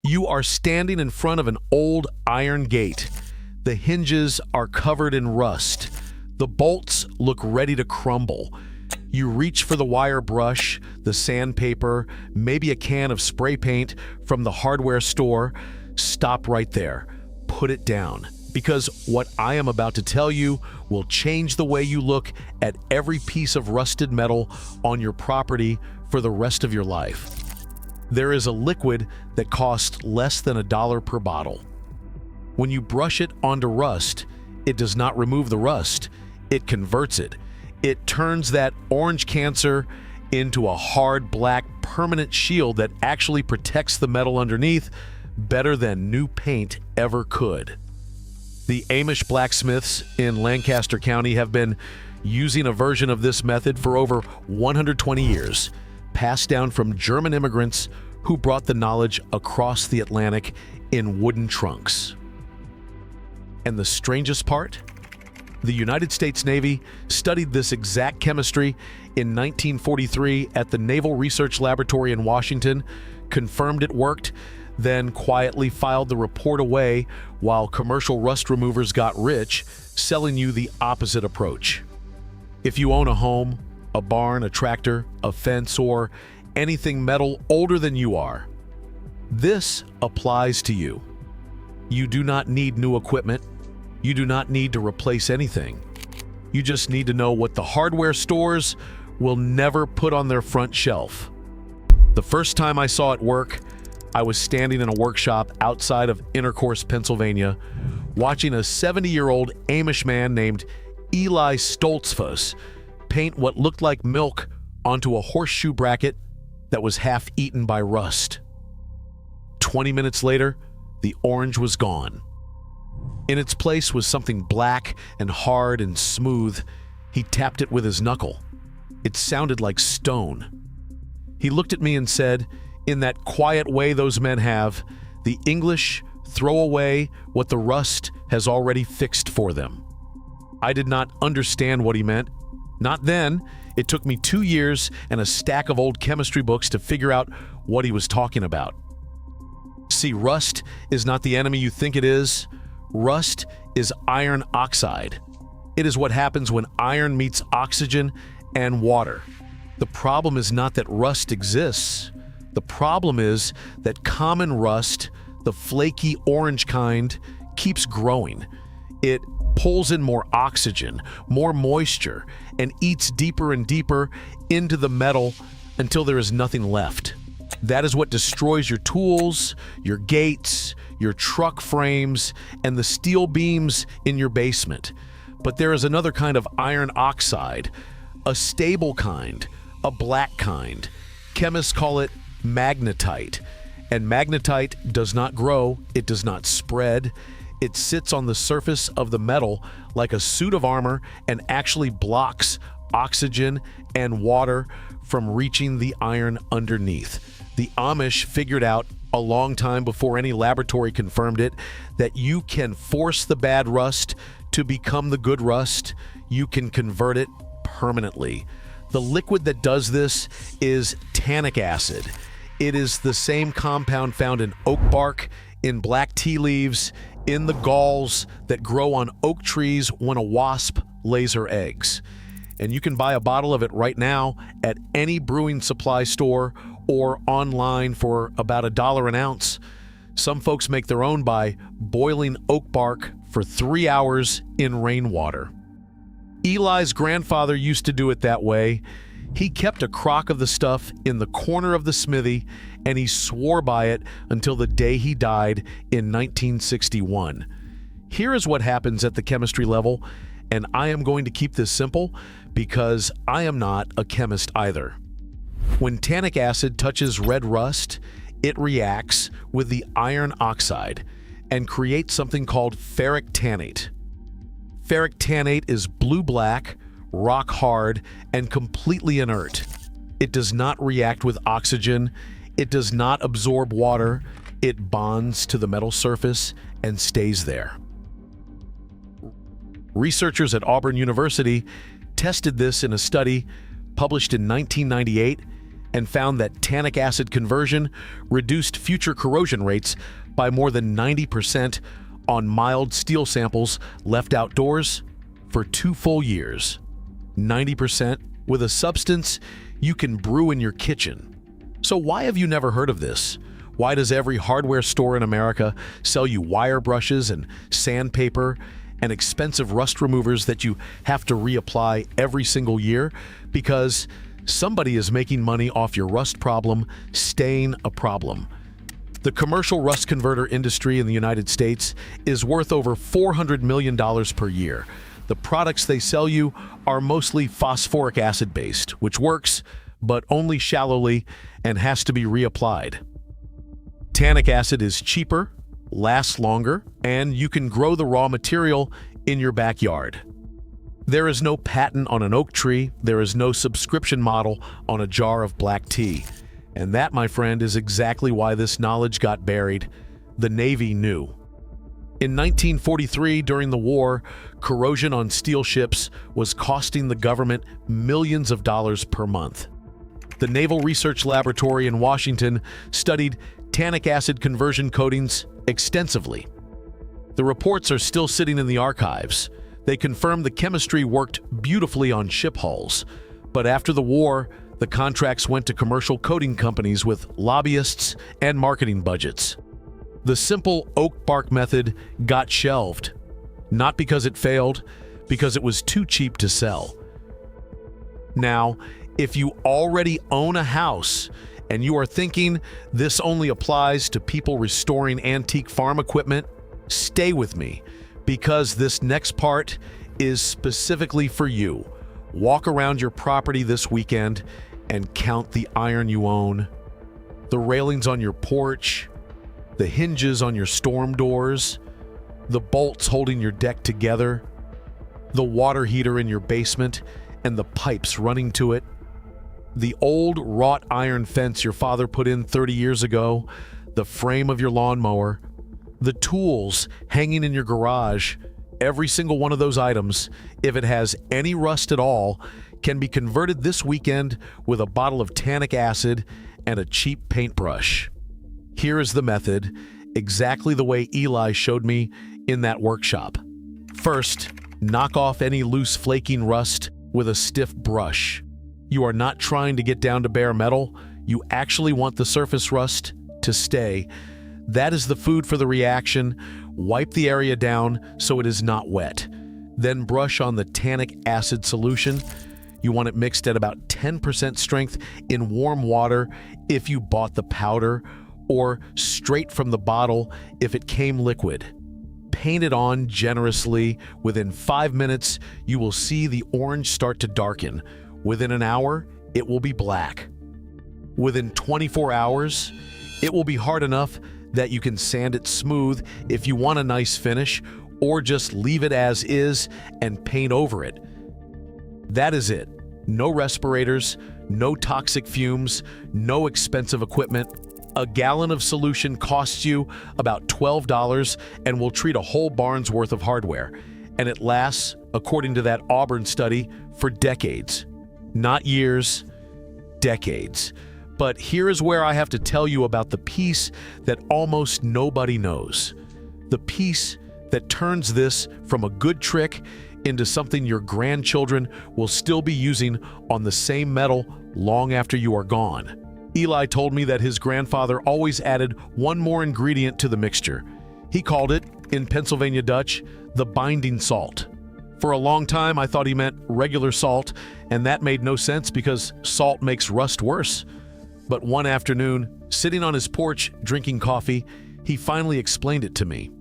You are standing in front of an old iron gate. The hinges are covered in rust. The bolts look ready to crumble. You reach for the wire brush, the sandpaper, maybe a can of spray paint from the hardware store. Stop right there. Put it down, because what I am about to tell you will change the way you look at every piece of rusted metal on your property for the rest of your life. There is a liquid that costs less than $1 per bottle. When you brush it onto rust, it does not remove the rust, it converts it. It turns that orange cancer into a hard black permanent shield that actually protects the metal underneath better than new paint ever could. The Amish blacksmiths in Lancaster County have been using a version of this method for over 120 years, passed down from German immigrants who brought the knowledge across the Atlantic in wooden trunks. And the strangest part? The United States Navy studied this exact chemistry in 1943 at the Naval Research Laboratory in Washington, confirmed it worked, then quietly filed the report away while commercial rust removers got rich, selling you the opposite approach. If you own a home, a barn, a tractor, a fence, or anything metal older than you are, this applies to you. You do not need new equipment. You do not need to replace anything. You just need to know what the hardware stores will never put on their front shelf. The first time I saw it work, I was standing in a workshop outside of Intercourse, Pennsylvania, watching a 70-year-old Amish man named Eli Stoltzfus paint what looked like milk onto a horseshoe bracket that was half eaten by rust. 20 minutes later, the orange was gone. In its place was something black and hard and smooth. He tapped it with his knuckle. It sounded like stone. He looked at me and said, in that quiet way those men have, the English throw away what the rust has already fixed for them. I did not understand what he meant. Not then. It took me 2 years and a stack of old chemistry books to figure out what he was talking about. See, rust is not the enemy you think it is. Rust is iron oxide. It is what happens when iron meets oxygen and water. The problem is not that rust exists. The problem is that common rust, the flaky orange kind, keeps growing. It pulls in more oxygen, more moisture, and eats deeper and deeper into the metal until there is nothing left. That is what destroys your tools, your gates, your truck frames, and the steel beams in your basement. But there is another kind of iron oxide, a stable kind, a black kind. Chemists call it magnetite. And magnetite does not grow, it does not spread. It sits on the surface of the metal like a suit of armor and actually blocks oxygen and water from reaching the iron underneath. The Amish figured out a long time before any laboratory confirmed it that you can force the bad rust to become the good rust. You can convert it permanently. The liquid that does this is tannic acid. It is the same compound found in oak bark, in black tea leaves, in the galls that grow on oak trees when a wasp lays her eggs. And you can buy a bottle of it right now at any brewing supply store or online for about $1 an ounce. Some folks make their own by boiling oak bark for 3 hours in rainwater. Eli's grandfather used to do it that way. He kept a crock of the stuff in the corner of the smithy, and he swore by it until the day he died in 1961. Here is what happens at the chemistry level, and I am going to keep this simple because I am not a chemist either. When tannic acid touches red rust, it reacts with the iron oxide and creates something called ferric tannate. Ferric tannate is blue-black, rock-hard, and completely inert. It does not react with oxygen. It does not absorb water. It bonds to the metal surface and stays there. Researchers at Auburn University tested this in a study published in 1998, and found that tannic acid conversion reduced future corrosion rates by more than 90% on mild steel samples left outdoors for 2 full years. 90% with a substance you can brew in your kitchen. So why have you never heard of this? Why does every hardware store in America sell you wire brushes and sandpaper and expensive rust removers that you have to reapply every single year? Because somebody is making money off your rust problem staying a problem. The commercial rust converter industry in the United States is worth over $400 million per year. The products they sell you are mostly phosphoric acid based, which works, but only shallowly and has to be reapplied. Tannic acid is cheaper, lasts longer, and you can grow the raw material in your backyard. There is no patent on an oak tree, there is no subscription model on a jar of black tea. And that, my friend, is exactly why this knowledge got buried. The Navy knew. In 1943, during the war, corrosion on steel ships was costing the government millions of dollars per month. The Naval Research Laboratory in Washington studied tannic acid conversion coatings extensively. The reports are still sitting in the archives. They confirm the chemistry worked beautifully on ship hulls, but after the war, the contracts went to commercial coating companies with lobbyists and marketing budgets. The simple oak bark method got shelved, not because it failed, because it was too cheap to sell. Now, if you already own a house and you are thinking this only applies to people restoring antique farm equipment, stay with me, because this next part is specifically for you. Walk around your property this weekend and count the iron you own, the railings on your porch, the hinges on your storm doors, the bolts holding your deck together, the water heater in your basement and the pipes running to it, the old wrought iron fence your father put in 30 years ago, the frame of your lawnmower, the tools hanging in your garage. Every single one of those items, if it has any rust at all, can be converted this weekend with a bottle of tannic acid and a cheap paintbrush. Here is the method, exactly the way Eli showed me in that workshop. First, knock off any loose flaking rust with a stiff brush. You are not trying to get down to bare metal. You actually want the surface rust to stay. That is the food for the reaction. Wipe the area down so it is not wet. Then brush on the tannic acid solution. You want it mixed at about 10% strength in warm water if you bought the powder, or straight from the bottle if it came liquid. Paint it on generously. Within 5 minutes, you will see the orange start to darken. Within an hour, it will be black. Within 24 hours, it will be hard enough that you can sand it smooth if you want a nice finish, or just leave it as is and paint over it. That is it. No respirators, no toxic fumes, no expensive equipment. A gallon of solution costs you about $12 and will treat a whole barn's worth of hardware. And it lasts, according to that Auburn study, for decades. Not years, decades. But here is where I have to tell you about the piece that almost nobody knows. The piece that turns this from a good trick into something your grandchildren will still be using on the same metal long after you are gone. Eli told me that his grandfather always added one more ingredient to the mixture. He called it, in Pennsylvania Dutch, the binding salt. For a long time, I thought he meant regular salt, and that made no sense because salt makes rust worse. But one afternoon, sitting on his porch drinking coffee, he finally explained it to me.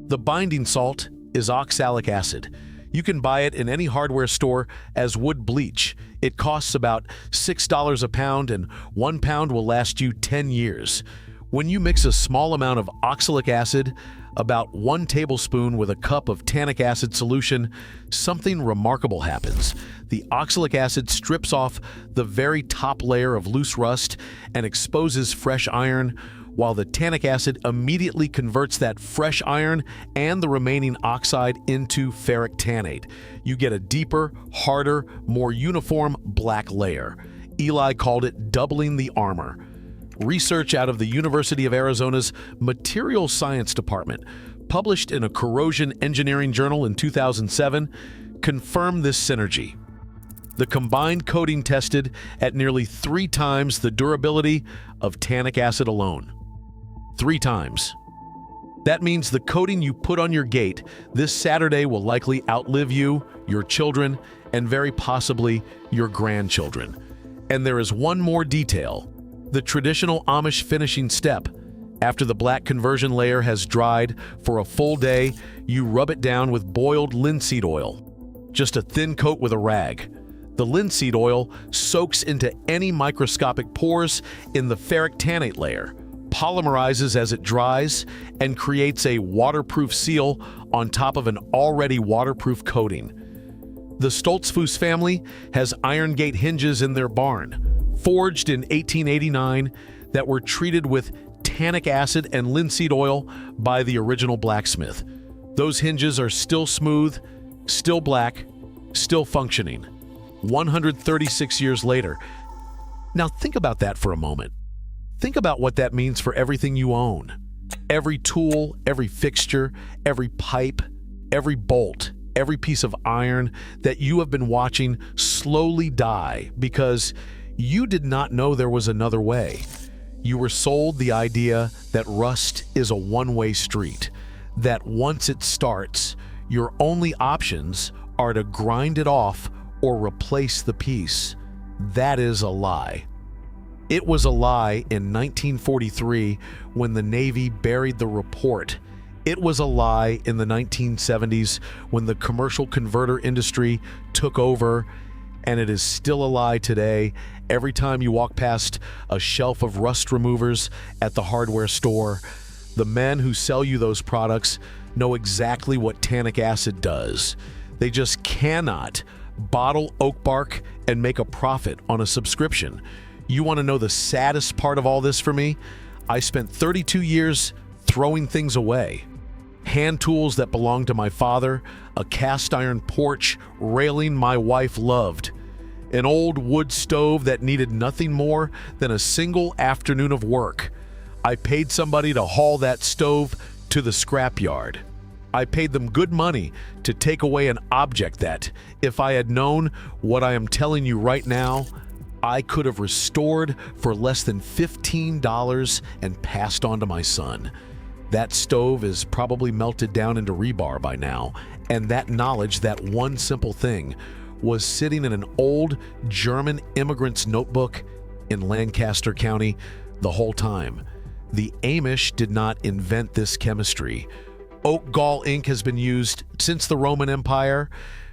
The binding salt is oxalic acid. You can buy it in any hardware store as wood bleach. It costs about $6 a pound, and 1 pound will last you 10 years. When you mix a small amount of oxalic acid, about 1 tablespoon with a cup of tannic acid solution, something remarkable happens. The oxalic acid strips off the very top layer of loose rust and exposes fresh iron, while the tannic acid immediately converts that fresh iron and the remaining oxide into ferric tannate. You get a deeper, harder, more uniform black layer. Eli called it doubling the armor. Research out of the University of Arizona's Materials Science Department, published in a corrosion engineering journal in 2007, confirmed this synergy. The combined coating tested at nearly 3 times the durability of tannic acid alone. 3 times. That means the coating you put on your gate this Saturday will likely outlive you, your children, and very possibly your grandchildren. And there is one more detail. The traditional Amish finishing step. After the black conversion layer has dried for a full day, you rub it down with boiled linseed oil. Just a thin coat with a rag. The linseed oil soaks into any microscopic pores in the ferric tannate layer, polymerizes as it dries, and creates a waterproof seal on top of an already waterproof coating. The Stoltzfus family has iron gate hinges in their barn, forged in 1889, that were treated with tannic acid and linseed oil by the original blacksmith. Those hinges are still smooth, still black, still functioning. 136 years later. Now think about that for a moment. Think about what that means for everything you own. Every tool, every fixture, every pipe, every bolt, every piece of iron that you have been watching slowly die because you did not know there was another way. You were sold the idea that rust is a one-way street, that once it starts, your only options are to grind it off or replace the piece. That is a lie. It was a lie in 1943 when the Navy buried the report. It was a lie in the 1970s when the commercial converter industry took over, and it is still a lie today every time you walk past a shelf of rust removers at the hardware store. The men who sell you those products know exactly what tannic acid does. They just cannot bottle oak bark and make a profit on a subscription. You want to know the saddest part of all this for me? I spent 32 years throwing things away. Hand tools that belonged to my father, a cast iron porch railing my wife loved, an old wood stove that needed nothing more than a single afternoon of work. I paid somebody to haul that stove to the scrapyard. I paid them good money to take away an object that, if I had known what I am telling you right now, I could have restored for less than $15 and passed on to my son. That stove is probably melted down into rebar by now, and that knowledge, that one simple thing, was sitting in an old German immigrant's notebook in Lancaster County the whole time. The Amish did not invent this chemistry. Oak gall ink has been used since the Roman Empire.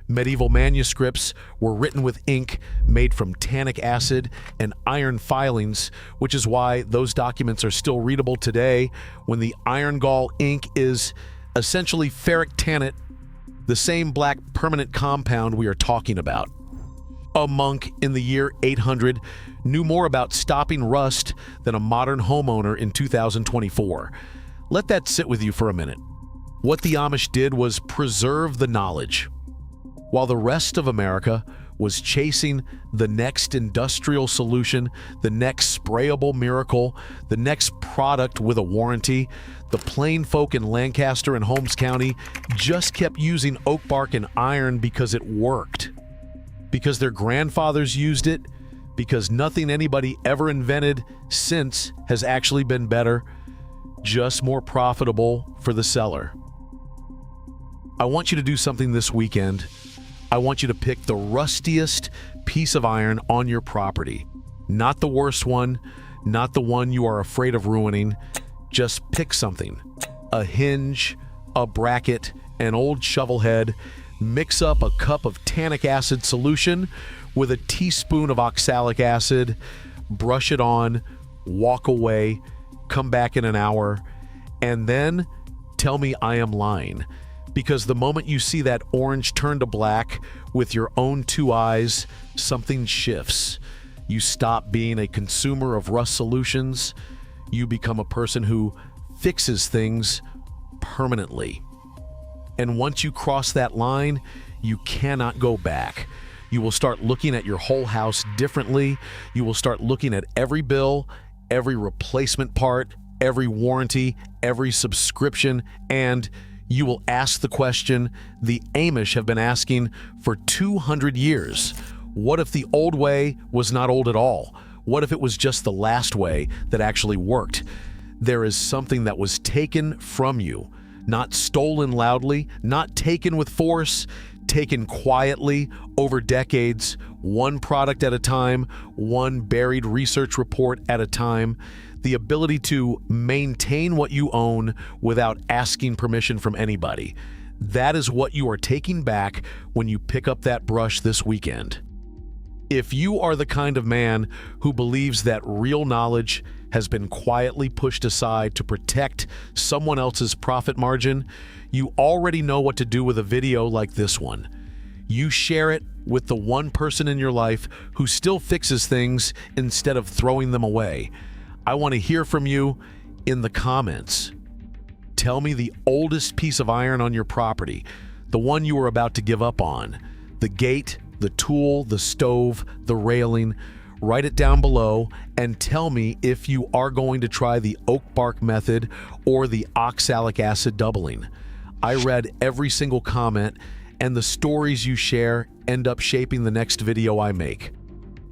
Medieval manuscripts were written with ink made from tannic acid and iron filings, which is why those documents are still readable today when the iron gall ink is essentially ferric tannate, the same black permanent compound we are talking about. A monk in the year 800 knew more about stopping rust than a modern homeowner in 2024. Let that sit with you for a minute. What the Amish did was preserve the knowledge. While the rest of America was chasing the next industrial solution, the next sprayable miracle, the next product with a warranty, the plain folk in Lancaster and Holmes County just kept using oak bark and iron because it worked. Because their grandfathers used it, because nothing anybody ever invented since has actually been better, just more profitable for the seller. I want you to do something this weekend. I want you to pick the rustiest piece of iron on your property. Not the worst one, not the one you are afraid of ruining. Just pick something. A hinge, a bracket, an old shovel head. Mix up a cup of tannic acid solution with a teaspoon of oxalic acid. Brush it on, walk away, come back in an hour, and then tell me I am lying. Because the moment you see that orange turn to black with your own 2 eyes, something shifts. You stop being a consumer of rust solutions. You become a person who fixes things permanently. And once you cross that line, you cannot go back. You will start looking at your whole house differently. You will start looking at every bill, every replacement part, every warranty, every subscription, and you will ask the question the Amish have been asking for 200 years. What if the old way was not old at all? What if it was just the last way that actually worked? There is something that was taken from you, not stolen loudly, not taken with force, taken quietly over decades, one product at a time, one buried research report at a time. The ability to maintain what you own without asking permission from anybody. That is what you are taking back when you pick up that brush this weekend. If you are the kind of man who believes that real knowledge has been quietly pushed aside to protect someone else's profit margin, you already know what to do with a video like this one. You share it with the one person in your life who still fixes things instead of throwing them away. I want to hear from you in the comments. Tell me the oldest piece of iron on your property, the one you were about to give up on, the gate, the tool, the stove, the railing. Write it down below and tell me if you are going to try the oak bark method or the oxalic acid doubling. I read every single comment, and the stories you share end up shaping the next video I make.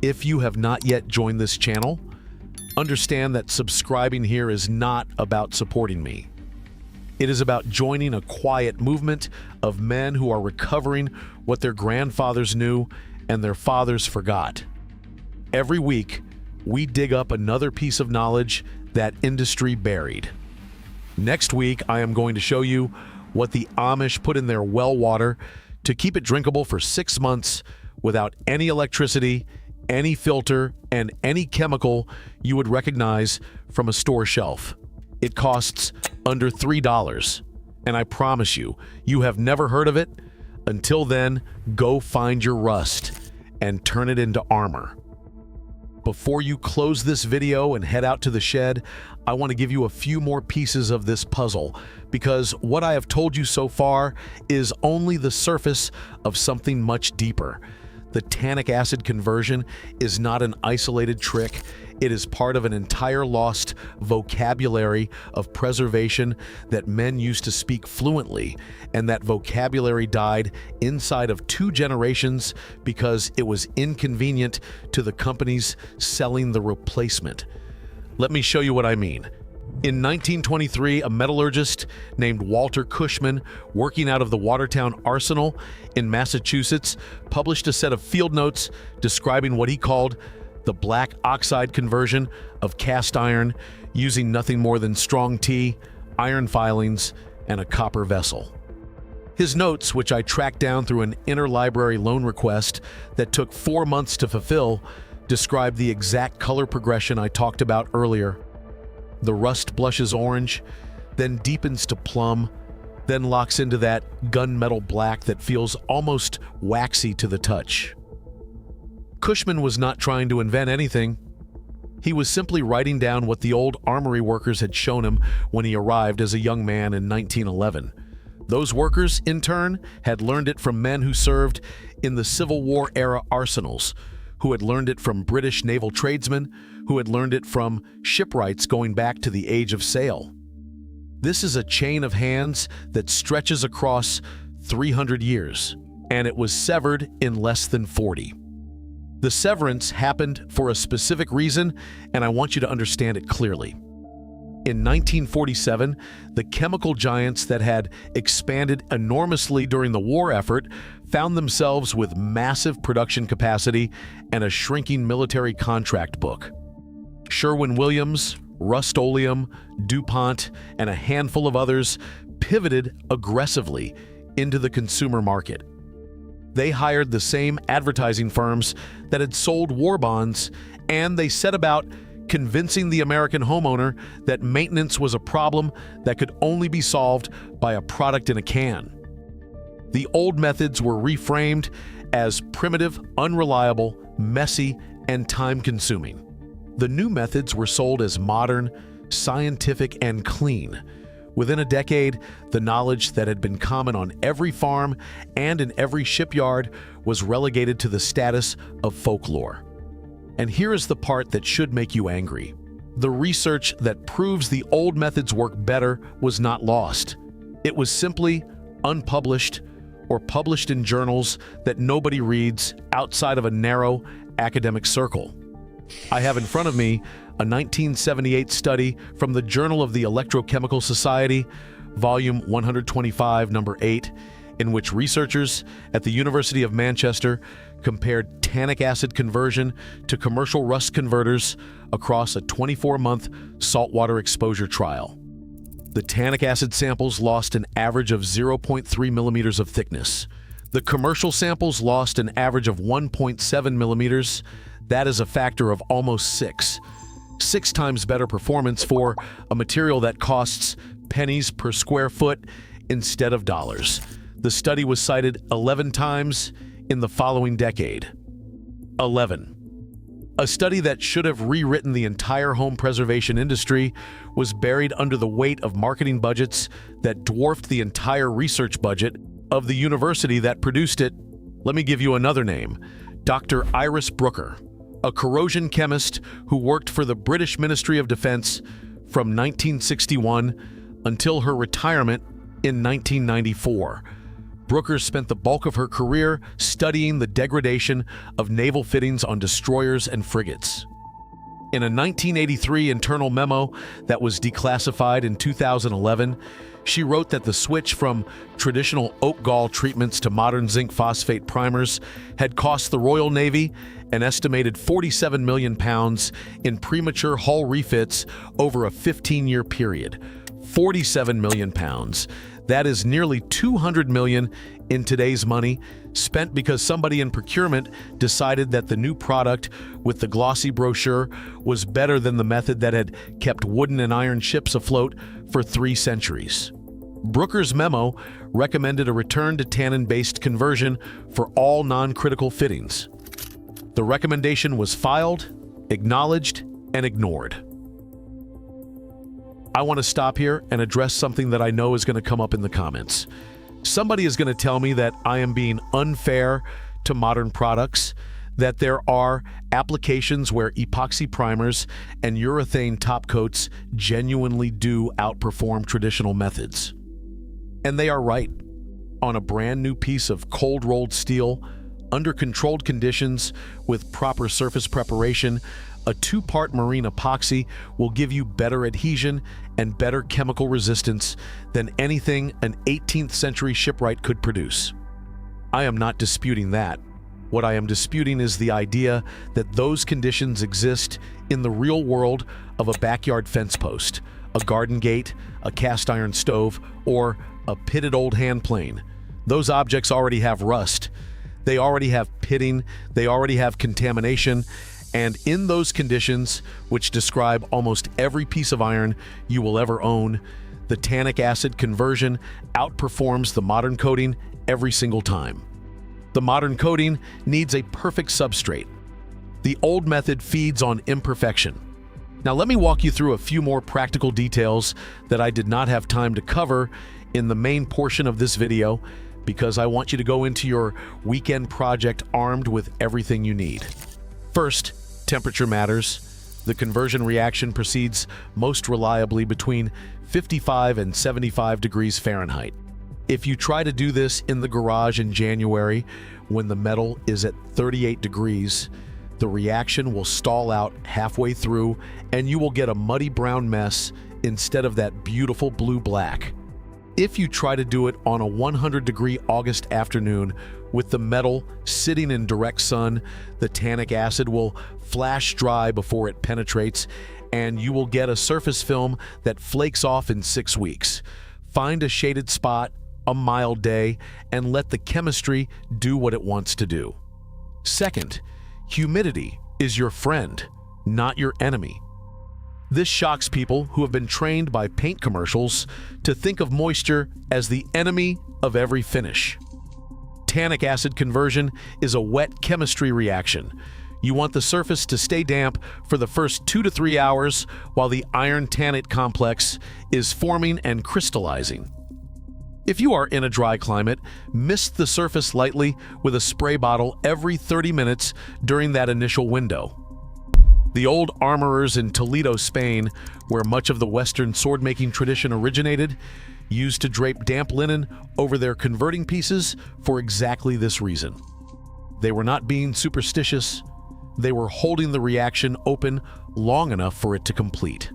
If you have not yet joined this channel, understand that subscribing here is not about supporting me. It is about joining a quiet movement of men who are recovering what their grandfathers knew and their fathers forgot. Every week, we dig up another piece of knowledge that industry buried. Next week, I am going to show you what the Amish put in their well water to keep it drinkable for 6 months without any electricity, any filter, and any chemical you would recognize from a store shelf. It costs under $3, and I promise you, you have never heard of it. Until then, go find your rust and turn it into armor. Before you close this video and head out to the shed, I want to give you a few more pieces of this puzzle, because what I have told you so far is only the surface of something much deeper. The tannic acid conversion is not an isolated trick. It is part of an entire lost vocabulary of preservation that men used to speak fluently, and that vocabulary died inside of 2 generations because it was inconvenient to the companies selling the replacement. Let me show you what I mean. In 1923, a metallurgist named Walter Cushman, working out of the Watertown Arsenal in Massachusetts, published a set of field notes describing what he called the black oxide conversion of cast iron using nothing more than strong tea, iron filings, and a copper vessel. His notes, which I tracked down through an interlibrary loan request that took 4 months to fulfill, describe the exact color progression I talked about earlier. The rust blushes orange, then deepens to plum, then locks into that gunmetal black that feels almost waxy to the touch. Cushman was not trying to invent anything. He was simply writing down what the old armory workers had shown him when he arrived as a young man in 1911. Those workers, in turn, had learned it from men who served in the Civil War-era arsenals, who had learned it from British naval tradesmen, who had learned it from shipwrights going back to the age of sail. This is a chain of hands that stretches across 300 years, and it was severed in less than 40. The severance happened for a specific reason, and I want you to understand it clearly. In 1947, the chemical giants that had expanded enormously during the war effort found themselves with massive production capacity and a shrinking military contract book. Sherwin-Williams, Rust-Oleum, DuPont, and a handful of others pivoted aggressively into the consumer market. They hired the same advertising firms that had sold war bonds, and they set about convincing the American homeowner that maintenance was a problem that could only be solved by a product in a can. The old methods were reframed as primitive, unreliable, messy, and time-consuming. The new methods were sold as modern, scientific, and clean. Within a decade, the knowledge that had been common on every farm and in every shipyard was relegated to the status of folklore. And here is the part that should make you angry. The research that proves the old methods work better was not lost. It was simply unpublished or published in journals that nobody reads outside of a narrow academic circle. I have in front of me a 1978 study from the Journal of the Electrochemical Society, volume 125, number 8, in which researchers at the University of Manchester compared tannic acid conversion to commercial rust converters across a 24-month saltwater exposure trial. The tannic acid samples lost an average of 0.3 millimeters of thickness. The commercial samples lost an average of 1.7 millimeters. That is a factor of almost 6. 6 times better performance for a material that costs pennies per square foot instead of dollars. The study was cited 11 times in the following decade. 11. A study that should have rewritten the entire home preservation industry was buried under the weight of marketing budgets that dwarfed the entire research budget of the university that produced it. Let me give you another name, Dr. Iris Brooker, a corrosion chemist who worked for the British Ministry of Defense from 1961 until her retirement in 1994. Brooker spent the bulk of her career studying the degradation of naval fittings on destroyers and frigates. In a 1983 internal memo that was declassified in 2011, she wrote that the switch from traditional oak gall treatments to modern zinc phosphate primers had cost the Royal Navy an estimated £47 million in premature hull refits over a 15-year period. £47 million. That is nearly $200 million in today's money, spent because somebody in procurement decided that the new product with the glossy brochure was better than the method that had kept wooden and iron ships afloat for 3 centuries. Brooker's memo recommended a return to tannin-based conversion for all non-critical fittings. The recommendation was filed, acknowledged, and ignored. I want to stop here and address something that I know is going to come up in the comments. Somebody is going to tell me that I am being unfair to modern products, that there are applications where epoxy primers and urethane top coats genuinely do outperform traditional methods. And they are right. On a brand new piece of cold-rolled steel, under controlled conditions with proper surface preparation, a 2-part marine epoxy will give you better adhesion and better chemical resistance than anything an 18th century shipwright could produce. I am not disputing that. What I am disputing is the idea that those conditions exist in the real world of a backyard fence post, a garden gate, a cast iron stove, or a pitted old hand plane. Those objects already have rust. They already have pitting. They already have contamination. And in those conditions, which describe almost every piece of iron you will ever own, the tannic acid conversion outperforms the modern coating every single time. The modern coating needs a perfect substrate. The old method feeds on imperfection. Now let me walk you through a few more practical details that I did not have time to cover in the main portion of this video, because I want you to go into your weekend project armed with everything you need. First, temperature matters. The conversion reaction proceeds most reliably between 55 and 75 degrees Fahrenheit. If you try to do this in the garage in January, when the metal is at 38 degrees, the reaction will stall out halfway through and you will get a muddy brown mess instead of that beautiful blue-black. If you try to do it on a 100-degree August afternoon with the metal sitting in direct sun, the tannic acid will flash dry before it penetrates, and you will get a surface film that flakes off in 6 weeks. Find a shaded spot, a mild day, and let the chemistry do what it wants to do. Second, humidity is your friend, not your enemy. This shocks people who have been trained by paint commercials to think of moisture as the enemy of every finish. Tannic acid conversion is a wet chemistry reaction. You want the surface to stay damp for the first 2 to 3 hours while the iron tannate complex is forming and crystallizing. If you are in a dry climate, mist the surface lightly with a spray bottle every 30 minutes during that initial window. The old armorers in Toledo, Spain, where much of the Western sword-making tradition originated, used to drape damp linen over their converting pieces for exactly this reason. They were not being superstitious. They were holding the reaction open long enough for it to complete.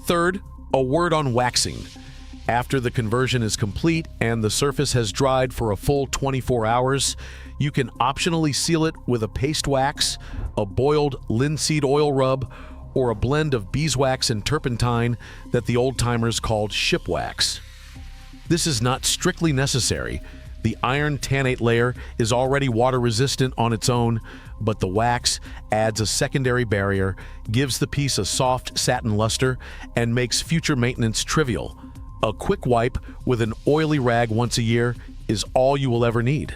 Third, a word on waxing. After the conversion is complete and the surface has dried for a full 24 hours, you can optionally seal it with a paste wax, a boiled linseed oil rub, or a blend of beeswax and turpentine that the old-timers called ship wax. This is not strictly necessary. The iron tannate layer is already water-resistant on its own, but the wax adds a secondary barrier, gives the piece a soft satin luster, and makes future maintenance trivial. A quick wipe with an oily rag once a year is all you will ever need.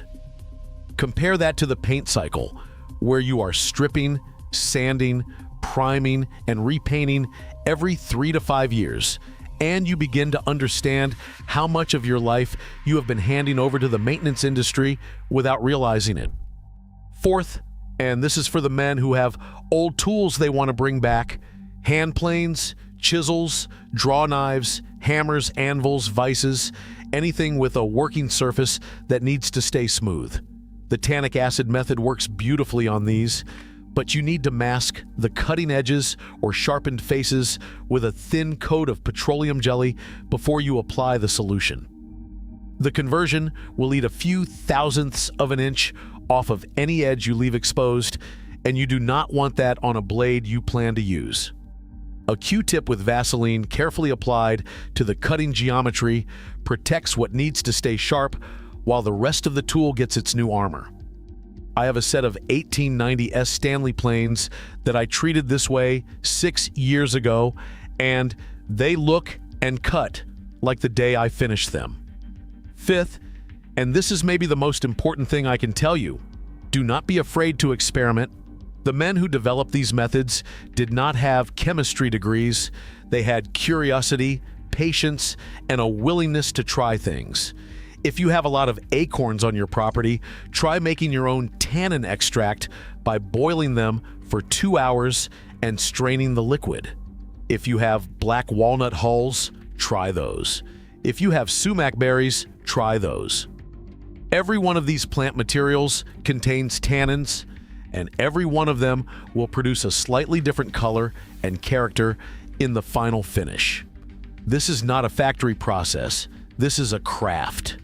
Compare that to the paint cycle, where you are stripping, sanding, priming, and repainting every 3 to 5 years, and you begin to understand how much of your life you have been handing over to the maintenance industry without realizing it. Fourth, and this is for the men who have old tools they want to bring back: hand planes, chisels, draw knives, hammers, anvils, vices, anything with a working surface that needs to stay smooth. The tannic acid method works beautifully on these, but you need to mask the cutting edges or sharpened faces with a thin coat of petroleum jelly before you apply the solution. The conversion will eat a few thousandths of an inch off of any edge you leave exposed, and you do not want that on a blade you plan to use. A Q-tip with Vaseline carefully applied to the cutting geometry protects what needs to stay sharp while the rest of the tool gets its new armor. I have a set of 1890 S Stanley planes that I treated this way 6 years ago, and they look and cut like the day I finished them. Fifth, and this is maybe the most important thing I can tell you, do not be afraid to experiment. The men who developed these methods did not have chemistry degrees. They had curiosity, patience, and a willingness to try things. If you have a lot of acorns on your property, try making your own tannin extract by boiling them for 2 hours and straining the liquid. If you have black walnut hulls, try those. If you have sumac berries, try those. Every one of these plant materials contains tannins, and every one of them will produce a slightly different color and character in the final finish. This is not a factory process. This is a craft.